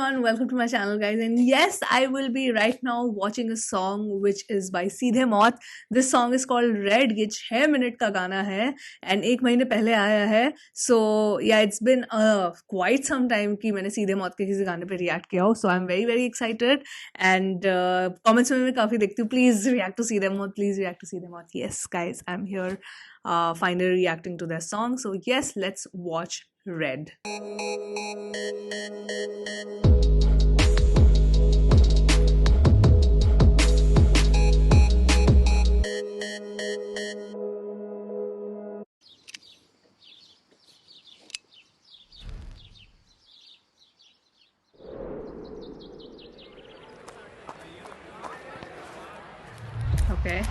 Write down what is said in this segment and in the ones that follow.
everyone, welcome to my channel guys, and yes, I will be right now watching a song which is by सीधे मौत. This song is called Red. ये 6 minute का गाना है and 1 महीने पहले आया है. So yeah, it's been quite some time कि मैंने सीधे मौत के किसी गाने पे react किया हो. So I'm very excited and comments में मैं काफी देखती हूँ. Please react to सीधे मौत. Please react to सीधे मौत. Yes guys, I'm here finally reacting to their song. So yes, let's watch Red. Okay.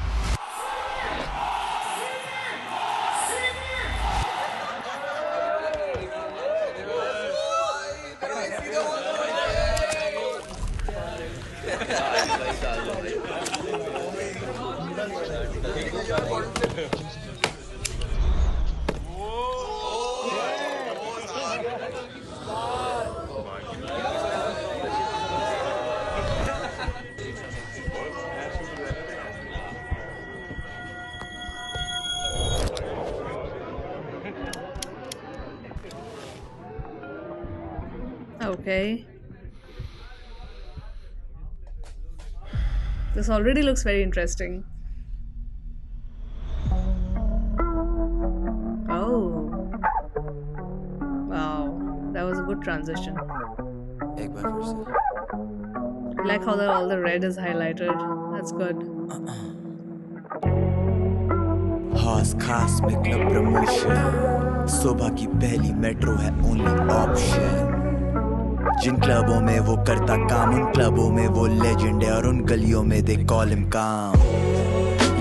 Okay. This already looks very interesting. Oh. Wow. That was a good transition. I like how all the red is highlighted. That's good. खास में club promotion सुबह की पहली metro है only option जिन क्लबों में वो करता काम उन क्लबों में वो लेजेंड है और उन गलियों में दे कॉल हिम काम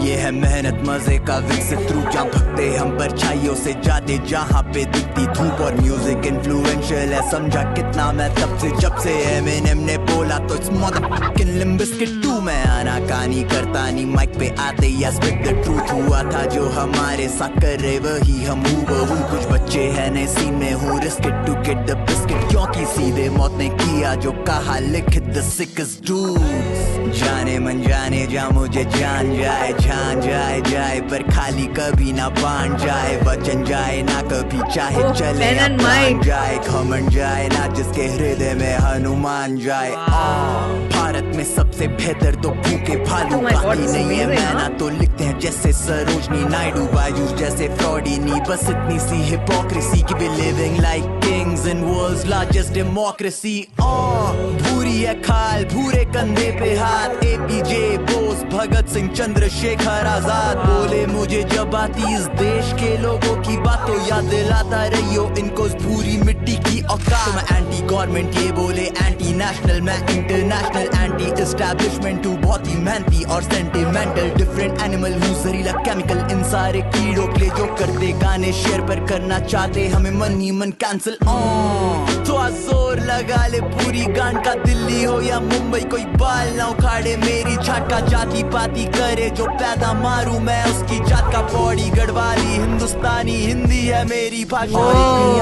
ये है मेहनत मजे का विकसित रूप जहाँ भगते हम परछाइयों से जाते जहाँ पे दिखती धूप और म्यूजिक इन्फ्लुएंशियल है समझा कितना मैं तब से जब से एमिनेम ने बोला तो it's motherfucking limb biscuit to मैं आना कहानी करता नहीं माइक पे आते या स्पिट द ट्रूथ हुआ था जो हमारे साथ कर रहे वही हम हूबहू कुछ बच्चे हैं नए सीन में हूँ risk it to get the biscuit क्योंकि सीधे मौत ने किया जो कहा लिख द सिकेस्ट डूड्स जाने मन जाने जा मुझे जान जाए पर खाली कभी ना बांध जाए वचन जाए ना कभी चाहे चले जाए घमंड जाए ना जिसके हृदय में हनुमान जाए भारत में सबसे बेहतर तो भूखे भालू बाकी नहीं है मैना तो लिखते हैं जैसे सरोजनी नायडू बायूस जैसे फ्रॉडीनी बस इतनी सी हिपोक्रेसी की भी living like kings in world's largest democracy भूरी है खाल भूरे कंधे पे हाथ एपीजे बोस भगत सिंह चंद्रशेखर आजाद बोले मुझे जब आती इस देश के लोगों की बात तो याद दिलाता रहियो इनको इस भूरी मिट्टी की औकात तो मैं एंटी गवर्नमेंट ये बोले एंटी नेशनल मैं इंटरनेशनल एंटी एस्टैब्लिशमेंट हूँ बहुत ही मेहनती और सेंटिमेंटल डिफरेंट एनिमल हूँ जहरीला केमिकल इन सारे कीड़ों के लिए जो करते गाने शेयर पर करना चाहते हमें मन ही मन कैंसिल तो जोर लगा ले पूरी गांड का दिल्ली हो या मुंबई कोई बाल ना उखाड़े मेरी छाटा जाती पाती करे जो पैदा मारू मैं उसकी जात का बॉडी गढ़वाली हिंदुस्तानी हिंदी है मेरी भाषा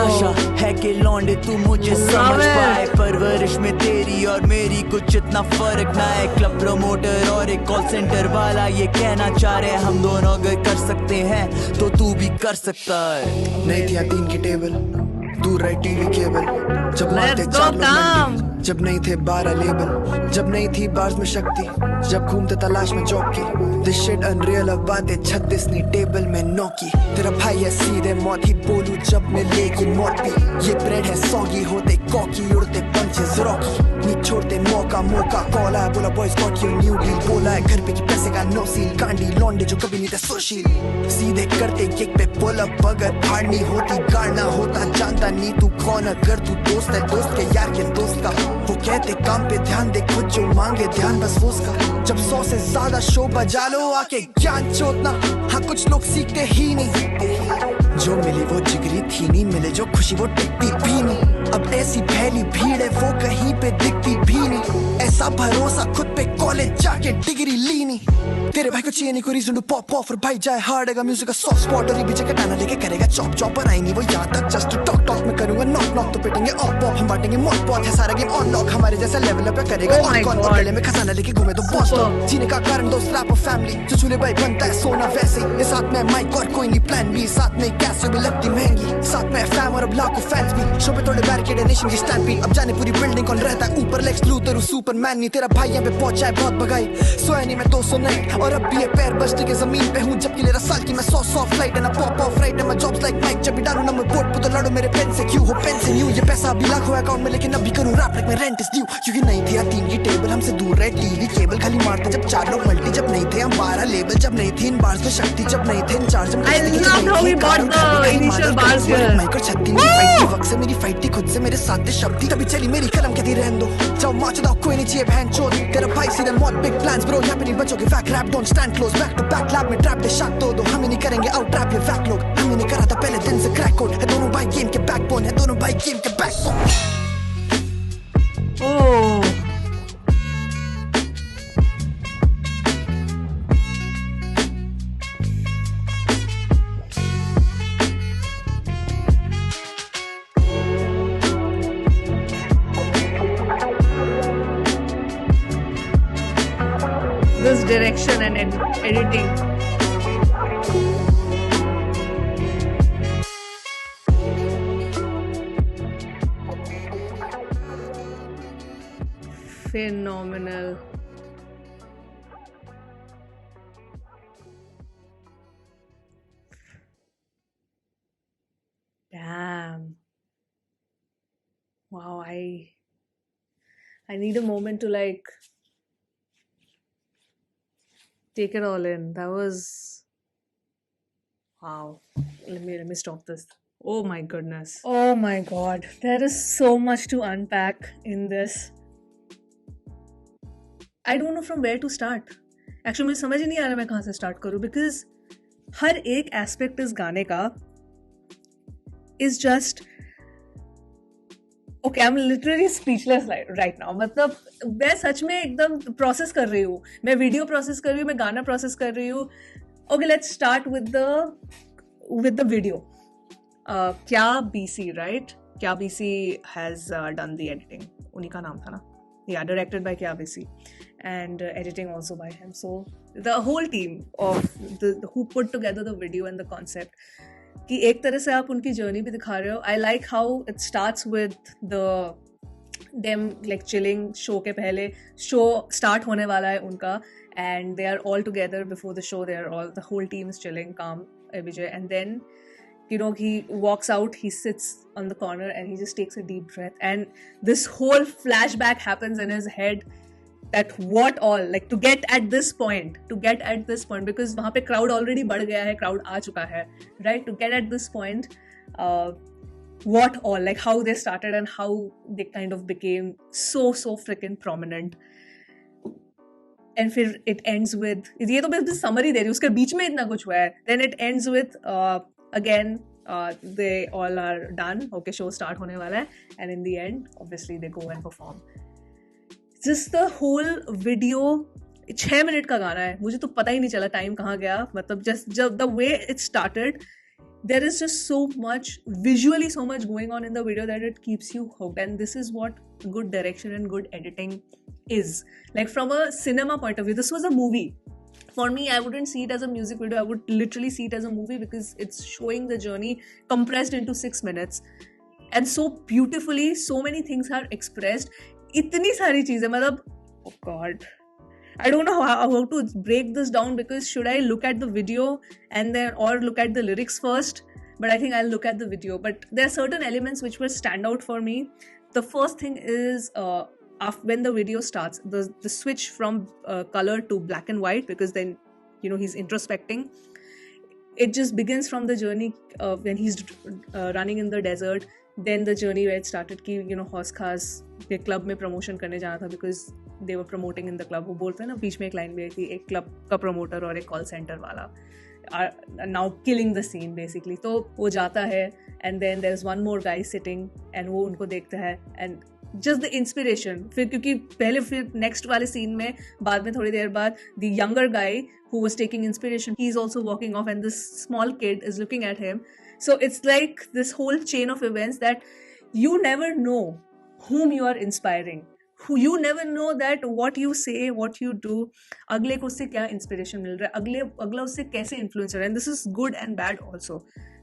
आशा है कि लौंडे तू मुझे समझ पाए परवरिश में तेरी और मेरी कुछ इतना फर्क ना है क्लब प्रमोटर और एक कॉल सेंटर वाला ये कहना चाह रहे हम दोनों अगर कर सकते हैं तो तू भी कर सकता है नहीं थी 3 की टेबल दूर रही टीवी केबल जब मारते चार जब नहीं थे 12 लेबल जब नहीं थी बार्स में शक्ति जब घूमते तलाश में जॉब की दिस शिट अनरियल अब बातें 36 नी टेबल में नौकी तेरा भाई है सीधे मौत ही बोलूं जब मिलेगी मौत भी ये ब्रेड है सॉगी होते कॉकी उड़ते पंचेस रॉकी नी छोड़ते मौका कॉल आया बोला boys got your new deal बोला है घर पे की पैसे का नो सील कांडी लौंडे जो कभी नहीं थे सुशील सीधे करते किक पे पुल अप अगर फाड़नी होती गाड़ना होता जानता नहीं तू कौन अगर तू दोस्त है दोस्त के यार के दोस्त का वो कहते काम पे ध्यान दे खुद जो मांगे ध्यान बस वो उसका जब 100 से ज्यादा शो बजा लो आके ज्ञान चोतना हाँ कुछ लोग सीखते ही नहीं जो मिली वो जिगरी थी नहीं मिले जो खुशी वो टिकती भी नहीं अब ऐसी फैली भीड़ है वो कहीं पे दिखती भी नहीं ऐसा भरोसा खुद पे कॉलेज जाके डिग्री ली नहीं। तेरे भाई को चाहिए नहीं कोई रीजन टू पॉप ऑफ, और भाई जाए हार्ड है म्यूजिक का सॉफ्ट स्पॉट, और ये बीच कटाना लेके करेगा चॉप चॉप, पर आई नहीं वो यहाँ तक जस्ट टॉक टॉक में करूंगा नॉक नॉक, तो पिटेंगे ऑफ पॉप, हम बांटेंगे मॉक पॉट है सारा गेम ऑन लॉक, हमारे जैसा लेवल अप करेगा ऑन कॉन, और गले में खजाना लेके घूमे तो बॉस टॉप, जीने का कारण दोस्त रैप और फैमिली, जो चूल्हे भाई बनता है सोना वैसे, ये साथ में माइक और कोई नहीं प्लान बी, साथ में कैश भी लगती महंगी, साथ में फैम और अब लाखों फैंस भी, शो पे थोड़े बैरिकेड नेशन की स्टैंड भी, अब जाने पूरी बिल्डिंग कौन रहता है ऊपर, लेक्स लूथर सुपरमैन नहीं, तेरा भाई यहाँ पे पहुंचा है बहुत भगाई, सोया नहीं मैं 209, और अब भी ये पैर बचने के जमीन पे हूँ, जबकि ले रहा साल की मैं 100 फ्लाइट है ना पॉप ऑफ राइट है, मैं जॉब्स लाइक माइक, जब भी डालूं नंबर बोर्ड पे तो लड़ो मेरे पेन से, क्यों हो पेन से न्यू, ये पैसा अभी लाखों अकाउंट में, लेकिन अभी करूँ रैप लाइक मैं रेंट इज ड्यू, क्योंकि नहीं थी तीन की टेबल, हमसे दूर रहे टीवी केबल, खाली मारते जब 4 लोग मल्टी, जब नहीं थे हम 12 लेबल, जब नहीं थी इन बार्स में शक्ति, जब नहीं थे इन चार्ज में माइक और छत्ती, मेरी फाइट थी वक्त से, मेरी फाइट थी खुद से, मेरे साथ थे शब्द, तभी चली मेरी कलम कहती रहने दो, जाओ माच दो कोई नहीं चाहिए बहन चोद, तेरा भाई सीधे मौत बिग प्लान्स ब्रो, यहाँ पे नहीं बचोगे whack rap don't stand close, back to back lab में ट्रैप दे शॉट दो, हम ही नहीं करेंगे आउट रैप ये फैक लोग, हम ही नहीं करा था पहले दिन से क्रैक कोड, है दोनों भाई गेम के बैकबोन, है दोनों भाई गेम के backbone. Oh this direction and editing. Phenomenal. Damn. Wow, I need a moment to like take it all in. That was wow. Let me stop this. Oh my goodness. Oh my god. There is so much to unpack in this. I don't know from where to start. Actually मुझे समझ ही नहीं आ रहा मैं कहाँ से start करूँ, because हर एक aspect इस गाने का is just okay, I'm literally speechless right now. मतलब मैं सच में एकदम प्रोसेस कर रही हूँ, मैं वीडियो प्रोसेस कर रही हूँ, मैं गाना प्रोसेस कर रही हूँ. Okay, let's start with the video. क्या BC, right? क्या BC has done the editing. उन्हीं का नाम था ना? Yeah, directed by Kya BC and editing also by him. So the whole team of who put together the video and the concept. कि एक तरह से आप उनकी जर्नी भी दिखा रहे हो. I like how it starts with them like chilling. Show के पहले शो स्टार्ट होने वाला है उनका, and they are all together before the show. The whole team is chilling, calm, Vijay, and then you know he walks out, he sits on the corner and he just takes a deep breath, and this whole flashback happens in his head. That what all like to get at this point because वहाँ पे crowd already बढ़ गया है, crowd आ चुका है, right? To get at this point, what all like how they started and how they kind of became so freaking prominent. And फिर it ends with, ये तो बस summary दे रही हूँ, उसके बीच में इतना कुछ हुआ है. Then it ends with again they all are done, okay, show start होने वाला है, and in the end obviously they go and perform. Just the whole video 6 minute का गाना है, मुझे तो पता ही नहीं चला टाइम कहाँ गया. मतलब just the way it started, there is just so much visually so much going on in the video that it keeps you hooked, and this is what good direction and good editing is. Like from a cinema point of view, this was a movie. For me, I wouldn't see it as a music video, I would literally see it as a movie because it's showing the journey compressed into 6 minutes. And so beautifully, so many things are expressed. इतनी सारी चीजें, मतलब oh god, I don't know how to break this down, because should I look at the video and then or look at the lyrics first? But I think I'll look at the video. But there are certain elements which will stand out for me. The first thing is when the video starts, the switch from color to black and white, because then you know he's introspecting. It just begins from the journey when he's running in the desert. Then the journey where it started कि you know हौस खास के club में promotion करने जाना था, because they were promoting in the club. वो बोलते हैं ना, बीच में एक लाइन भी आई थी, एक क्लब का प्रमोटर और एक कॉल सेंटर वाला are now killing the scene basically. तो वो जाता है and then there's one more guy sitting and वो उनको देखता है and जस्ट द इंस्पिरेशन. फिर क्योंकि पहले फिर नेक्स्ट वाले सीन में बाद में थोड़ी देर बाद the younger guy who was taking inspiration, he is also walking off and this small kid is looking at him. So it's like this whole chain of events that you never know whom you are inspiring. You never know that what you say, what you do, अगले को उससे क्या inspiration मिल रहा है, अगला उससे कैसे influence हो रहा है. And this is good and bad also.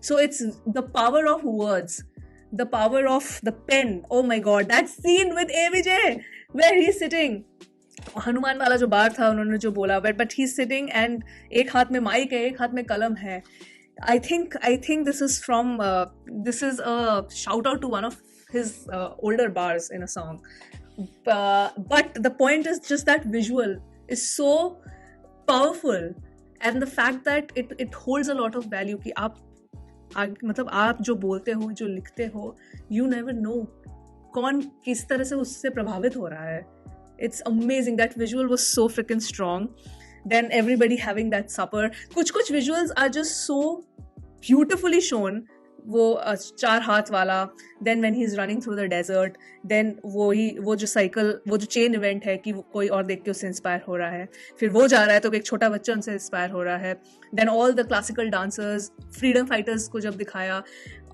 So it's the power of words, the power of the pen. Oh my god, that scene with ABJ where he's sitting, Hanuman वाला जो बार था उन्होंने जो बोला, बट ही सिटिंग एंड एक हाथ में mic है, एक हाथ में कलम है. I think this is a shout out to one of his older bars in a song. But the point is just that visual is so powerful and the fact that it holds a lot of value कि मतलब आप जो बोलते हो, जो लिखते हो, you never know कौन किस तरह से उससे प्रभावित हो रहा है. It's amazing. That visual was so freaking strong. Then everybody having that supper. कुछ visuals are just so beautifully shown. वो 4 हाथ वाला. Then when he's running through the desert. Then वो जो cycle, वो जो chain event है कि कोई और देख के उससे inspire हो रहा है. फिर वो जा रहा है तो एक छोटा बच्चा उनसे inspire हो रहा है. Then all the classical dancers, freedom fighters को जब दिखाया,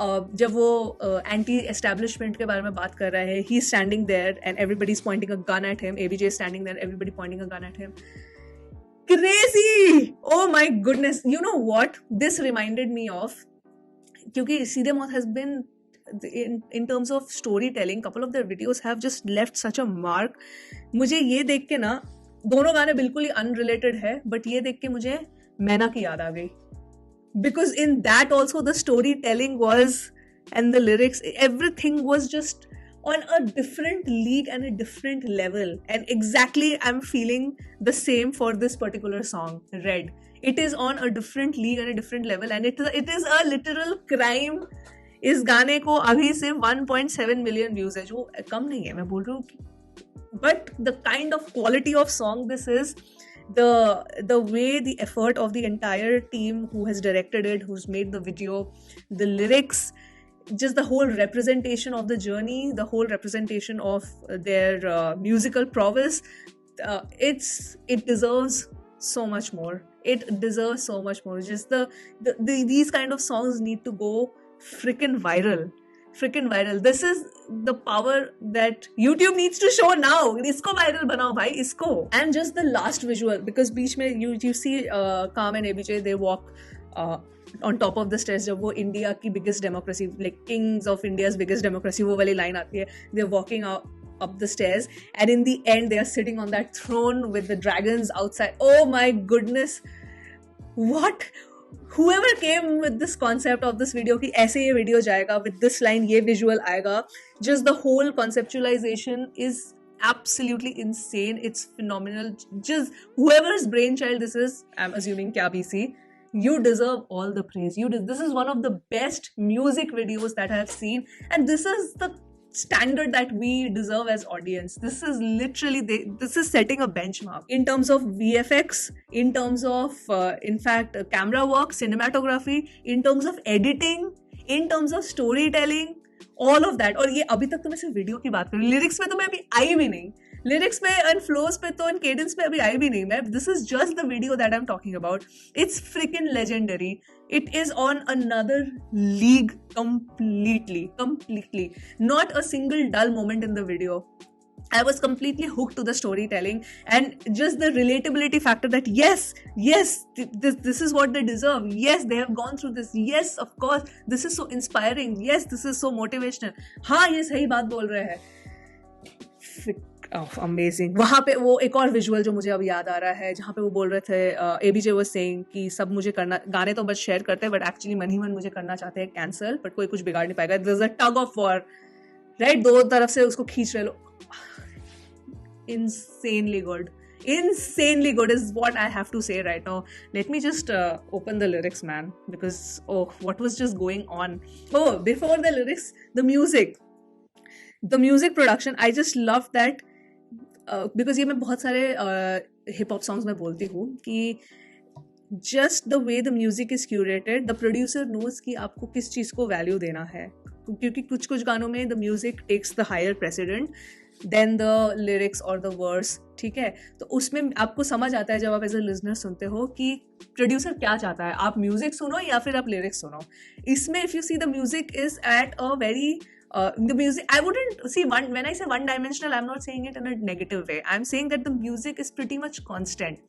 जब वो एंटी एस्टैब्लिशमेंट के बारे में बात कर रहा है, he is standing there and everybody is pointing a gun at him. ABJ is standing there, everybody pointing a gun at him. Crazy. Oh my goodness. You know what this reminded me of, क्योंकि Seedhe Maut has been in terms of storytelling, couple of their videos have just left such a mark. मुझे ये देख के ना, दोनों गाने बिल्कुल ही unrelated है, बट ये देख के मुझे मैना की याद आ गई. Because in that also the storytelling was, and the lyrics, everything was just on a different league and a different level. And exactly I'm feeling the same for this particular song, Red. It is on a different league and a different level, and it is a literal crime. इस गाने को अभी सिर्फ 1.7 million views है, जो कम नहीं है, मैं बोल रही हूँ. But the kind of quality of song this is, the way, the effort of the entire team who has directed it, who's made the video, the lyrics, just the whole representation of the journey, the whole representation of their musical prowess, it deserves so much more. It deserves so much more. Just these kind of songs need to go freaking viral. This is the power that YouTube needs to show now. Isko viral banao bhai, isko. And just the last visual, because beach mein you see Kam and ABJ, they walk on top of the stairs. जब वो India की biggest democracy, like kings of India's biggest democracy, वो वाली line आती है. They're walking up the stairs, and in the end they are sitting on that throne with the dragons outside. Oh my goodness, what? Whoever came with this concept of this video कि ऐसे ये video जाएगा, with this line ये visual आएगा, just the whole conceptualization is absolutely insane. It's phenomenal. Just whoever's brainchild this is, I'm assuming क्या BC, you deserve all the praise. This is one of the best music videos that I have seen, and this is the standard that we deserve as audience. This is literally this is setting a benchmark in terms of VFX, in terms of in fact camera work, cinematography, in terms of editing, in terms of storytelling, all of that. और ये अभी तक तो मैं सिर्फ video की बात कर रही हूँ, लिरिक्स में तो मैं अभी आई भी नहीं, लिरिक्स पे एंड फ्लोज पे तो एंड केडेंस पे अभी आई भी नहीं मैं. This is just the video that I am talking about. It's freaking legendary. It is on another league completely. Not a single dull moment in the video. I was completely hooked to the storytelling and just the relatability factor that yes, this is what they deserve. Yes, they have gone through this. Yes, of course, this is so inspiring. Yes, this is so motivational. हाँ, ये सही बात बोल रहे हैं. Amazing. वहाँ पे वो एक और विजुअल जो मुझे अब याद आ रहा है, जहाँ पे वो बोल रहे थे, एबीजे वाज सेइंग कि सब मुझे करना, गाने तो बस शेयर करते हैं बट एक्चुअली मन ही मन मुझे करना चाहते हैं कैंसिल, बट कोई कुछ बिगाड़ नहीं पाएगा. There is a tug of war, right? दो तरफ से उसको खींच रहे लोग. insanely good is what I have to say right now. Let me just open the lyrics, man, because what was just going on. Before the lyrics, the music production, I just love that. Because ये मैं बहुत सारे hip hop songs में बोलती हूँ कि just the way the music is curated, the producer knows कि आपको किस चीज़ को वैल्यू देना है, क्योंकि कुछ कुछ गानों में the music takes the higher precedence then the lyrics और द वर्स, ठीक है। तो उसमें आपको समझ आता है जब आप एज अ लिसनर सुनते हो कि प्रोड्यूसर क्या चाहता है, आप म्यूजिक सुनो या फिर आप लिरिक्स सुनो। इसमें if you see the music is at a very the music, I wouldn't see when I say one dimensional, I'm not saying it in a negative way, I'm saying that the music is pretty much constant,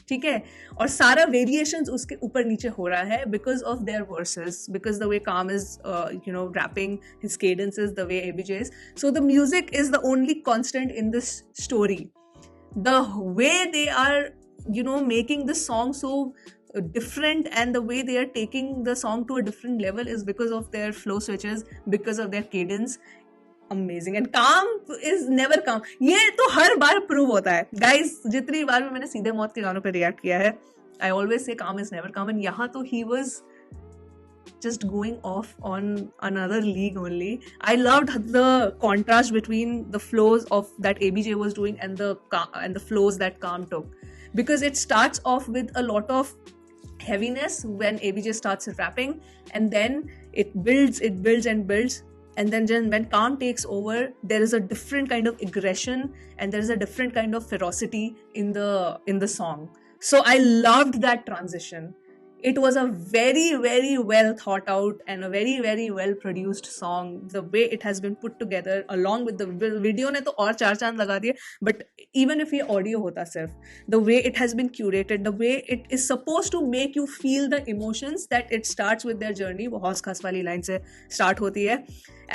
ठीक है। और सारा variations उसके ऊपर नीचे हो रहा है because of their verses, because the way काम is rapping, his cadence is the way ABJ is, so the music is the only constant in this story. The way they are making the song so different and the way they are taking the song to a different level is because of their flow switches, because of their cadence. Amazing. And calm is never calm. ये तो हर बार prove होता है guys, जितनी बार भी मैंने सीधे मौत के गानों पे रिएक्ट किया है, I always say calm is never calm, and यहाँ तो he was just going off on another league only. I loved the contrast between the flows of that ABJ was doing and the flows that Calm took, because it starts off with a lot of heaviness when ABJ starts rapping, and then it builds and builds, and then when Calm takes over, there is a different kind of aggression and there is a different kind of ferocity in the song. So I loved that transition. It was a very, very well thought out and a very, very well produced song. The way it has been put together along with the video ने तो और 4 चांद लगा दिए, but even if ये audio होता सिर्फ, the way it has been curated, the way it is supposed to make you feel the emotions that it starts with their journey, वो हौस खास वाली लाइन से start होती है,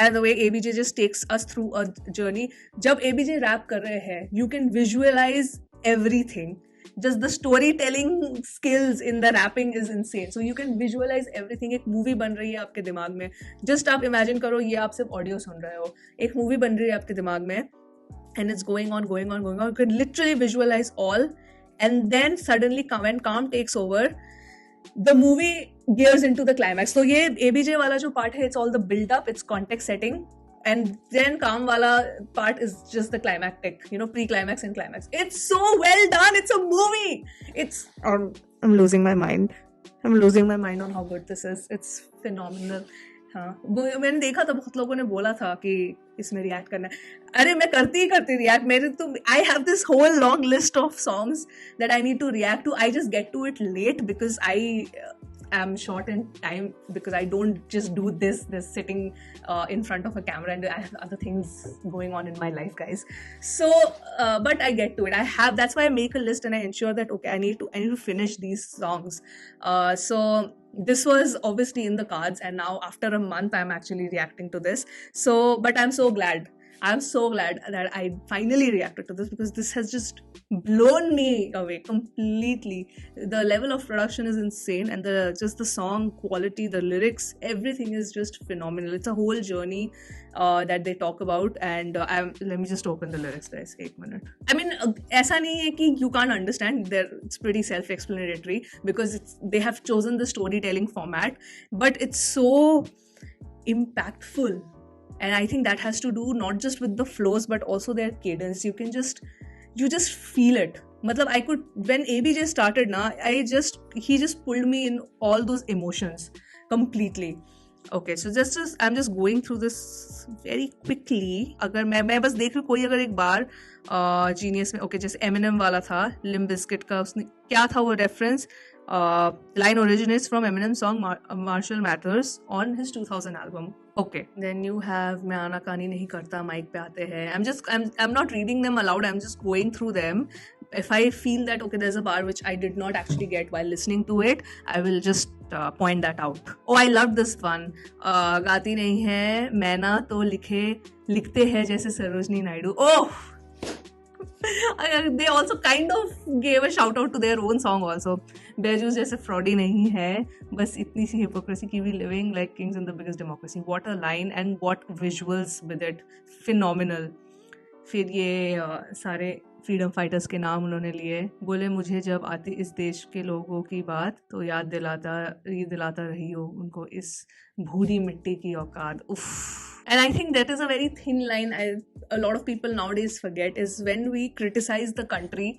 and the way ABJ just takes us through a journey. जब ABJ rap कर रहे हैं, you can visualize everything. Just the storytelling skills in the rapping is insane. So you can visualize everything. एक movie बन रही है आपके दिमाग में. Just आप imagine करो, ये आप सिर्फ ऑडियो सुन रहे हो, एक मूवी बन रही है आपके दिमाग में, and it's going on. You can literally visualize all, and then suddenly when Calm takes over, the movie gears into the climax. So ये ABJ वाला जो part है, it's all the build up, it's context setting. And then Calm wala part is just the climactic, pre-climax and climax. It's so well done. It's a movie. I'm losing my mind. I'm losing my mind on how good this is. It's phenomenal. हाँ, मैंने देखा था बहुत लोगों ने बोला था कि इसमें रिएक्ट करना है. अरे मैं करती रिएक्ट. मेरे तो I have this whole long list of songs that I need to react to. I just get to it late because I am short in time, because I don't just do this sitting in front of a camera, and I have other things going on in my life, guys. So but I get to it. That's why I make a list and I ensure that okay, I need to finish these songs. So this was obviously in the cards, and now after a month I'm actually reacting to this. So but I'm so glad that I finally reacted to this, because this has just blown me away completely. The level of production is insane, and the song quality, the lyrics, everything is just phenomenal. It's a whole journey that they talk about, and let me just open the lyrics, guys. 1 minute. I mean, ऐसा नहीं है कि you can't understand. It's pretty self-explanatory because they have chosen the storytelling format, but it's so impactful. And I think that has to do not just with the flows but also their cadence. You just feel it. Matlab, I could, when ABJ started na, he just pulled me in all those emotions completely. Okay, so I'm just going through this very quickly. अगर मैं बस देख रही, कोई अगर एक बार genius में, okay, जैसे Eminem वाला था, Limp Bizkit का, उसने क्या था वो reference, line originates from Eminem's song Marshall Mathers on his 2000 album. Okay, then you have मैं आनाकानी नहीं करता, माइक पे आते हैं. I'm not reading them aloud, I'm just going through them. If I feel that okay, there's a bar which I did not actually get while listening to it, I will just point that out. Oh, I loved this one. गाती नहीं है मैं ना तो लिखते हैं जैसे Sarojini Naidu. Oh, they also kind of gave a shout out to their own song also. बेजूस जैसे फ्रॉडी नहीं है, बस इतनी सी hypocrisy की we living like kings in the biggest democracy. What a line, and what visuals with it. Phenomenal. फिर ये सारे freedom fighters के नाम उन्होंने लिए. बोले मुझे जब आती इस देश के लोगों की बात तो याद दिलाता रही हो उनको इस भूरी मिट्टी की औकात. उफ. And I think that is a very thin line a lot of people nowadays forget, is when we criticize the country,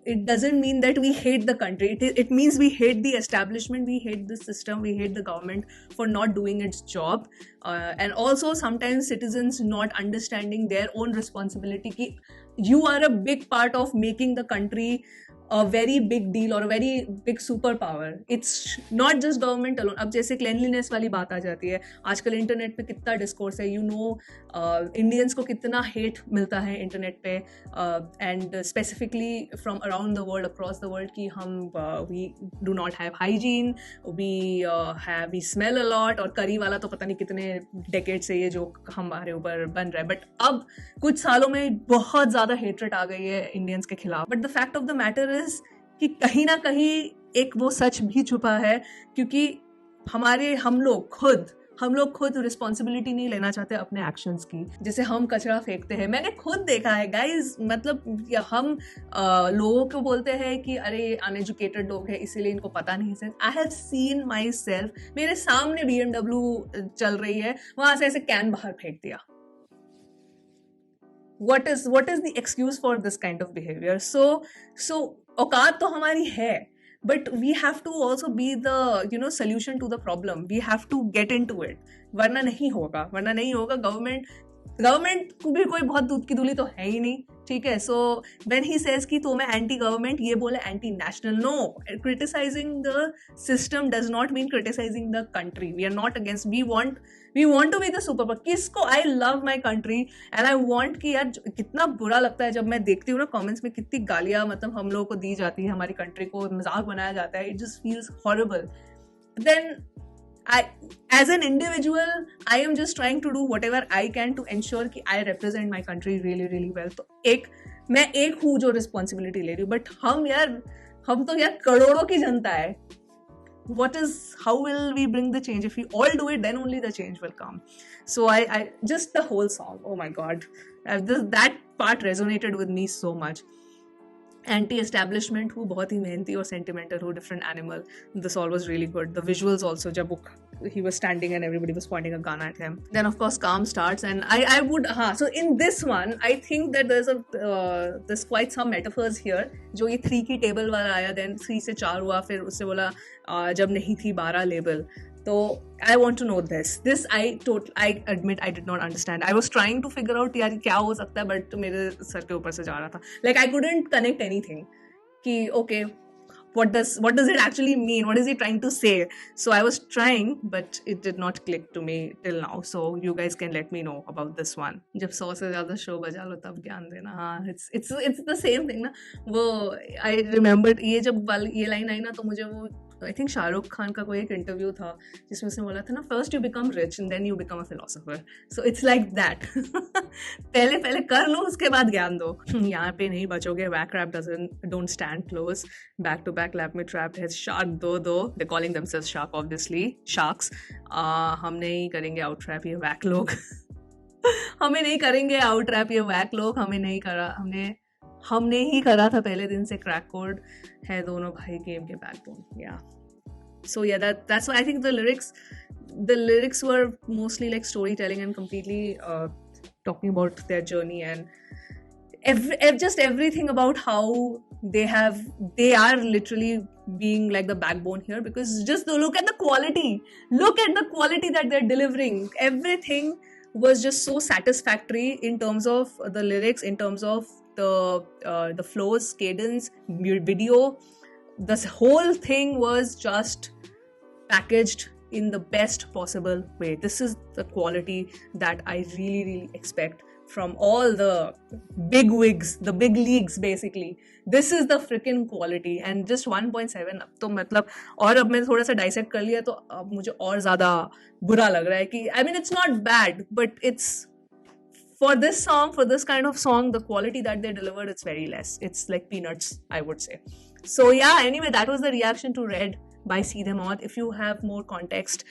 it doesn't mean that we hate the country. It means we hate the establishment, we hate the system, we hate the government for not doing its job. And also sometimes citizens not understanding their own responsibility ki you are a big part of making the country a very big deal or a very big superpower. It's not just government alone. अब जैसे cleanliness वाली बात आ जाती है, आजकल internet पे कितना discourse है, इंडियंस को कितना हेट मिलता है इंटरनेट पे, and specifically from around the world, across the world, कि हम we do not have hygiene, we smell a lot, और करी वाला तो पता नहीं कितने डेकेड से ये जो हमारे ऊपर बन रहा है. बट अब कुछ सालों में बहुत ज़्यादा हेटरेट आ गई है इंडियंस के खिलाफ. But the fact of the matter is कि कहीं ना कहीं एक वो सच भी छुपा है, क्योंकि हम लोग खुद रिस्पॉन्सिबिलिटी नहीं लेना चाहते अपने एक्शंस की. जैसे हम कचरा फेंकते हैं, मैंने खुद देखा है गाइज, मतलब हम लोगों को बोलते हैं कि अरे अनएजुकेटेड लोग हैं इसीलिए इनको पता नहीं है. I have seen my self, मेरे सामने BMW चल रही है, वहां से ऐसे कैन बाहर फेंक दिया. what is the excuse for this kind of behavior? So औकात तो हमारी है, but we have to also be the solution to the problem. We have to get into it. वरना नहीं होगा. गवर्नमेंट को भी कोई बहुत दूध की दूली तो है ही नहीं, ठीक है. सो व्हेन ही सेज कि तो मैं एंटी गवर्नमेंट, ये बोले anti national, no. Criticising the system does not mean criticising the country. We are not against, we want to be the super. किसको, I love my country and I want कि यार, कितना बुरा लगता है जब मैं देखती हूँ ना कमेंट्स में कितनी गालियाँ मतलब हम लोगों को दी जाती है, हमारी कंट्री को मजाक बनाया जाता है. It just feels horrible. Then as an individual, I am just trying to do whatever I can to ensure कि I represent my country really really well. तो मैं एक हूँ जो responsibility ले रही हूँ, but हम तो यार करोड़ों की जनता है. How will we bring the change? If we all do it, then only the change will come. So I just the whole song, oh my God, that part resonated with me so much. Anti-establishment, who बहुत ही मेहनती और sentimental, who different animal. This all was really good. The visuals also, जब he was standing and everybody was pointing a gun at him. Then of course Calm starts, and I would so in this one I think that there's quite some metaphors here. जो ये 3 की table वाला आया, then 3 से 4 हुआ, फिर उससे बोला जब नहीं थी 12 label. So I want to know this I admit I did not understand. I was trying to figure out यार क्या हो सकता है, but मेरे सर के ऊपर से जा रहा था. Like I couldn't connect anything कि okay, what does it actually mean? What is he trying to say? So I was trying, but it did not click to me till now. So you guys can let me know about this one. जब 100 से ज़्यादा show बजा लो तब ज्ञान देना. हाँ, it's the same thing ना. वो I remembered ये जब ये लाइन आई ना, तो मुझे वो आई थिंक शाहरुख खान का कोई एक इंटरव्यू था जिसमें उसने बोला था ना, first you become rich and then you become a philosopher. So it's like that. पहले कर लो, उसके बाद ज्ञान दो. यहाँ पे नहीं बचोगे. Whack rap don't stand close. Back to back lap में ट्रैप्ड है शार्क दो they calling themselves shark, obviously sharks. हम नहीं करेंगे आउट रैप, ये वैक लोग. हमें नहीं करेंगे आउट रैप, ये वैक लोग. हमने ही करा था पहले दिन से. क्रैक कोड है दोनों भाई गेम के बैकबोन. या so yeah, that's why I think the lyrics were mostly like storytelling and completely talking about their journey and just everything about how they are literally being like the backbone here, because just look at the quality that they're delivering. Everything was just so satisfactory in terms of the lyrics, in terms of the flows, cadence, video. This whole thing was just packaged in the best possible way. This is the quality that I really really expect from all the big wigs, the big leagues basically. This is the freaking quality. And just 1.7 अब तो मतलब, और अब मैंने थोड़ा सा dissect कर लिया तो अब मुझे और ज़्यादा बुरा लग रहा है कि I mean it's not bad, but it's for this song, for this kind of song, the quality that they delivered, it's very less. It's like peanuts, I would say. So yeah, anyway, that was the reaction to Red by Seedhe Maut. If you have more context,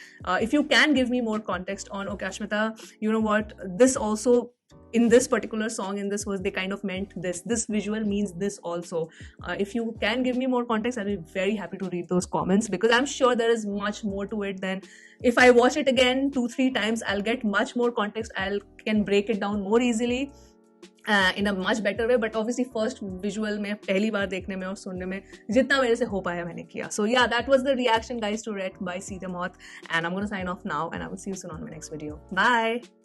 if you can give me more context on okay Ashmita, you know what, this also, in this particular song, in this verse, they kind of meant this visual means this also. If you can give me more context, I'll be very happy to read those comments, because I'm sure there is much more to it than if I watch it again 2-3 times. I'll get much more context. I can break it down more easily. in a much better way, but obviously first visual में पहली बार देखने में और सुनने में जितना मेरे से हो पाया मैंने किया. So yeah, that was the reaction guys to Red by See the Moth, and I'm gonna sign off now and I will see you soon on my next video. Bye.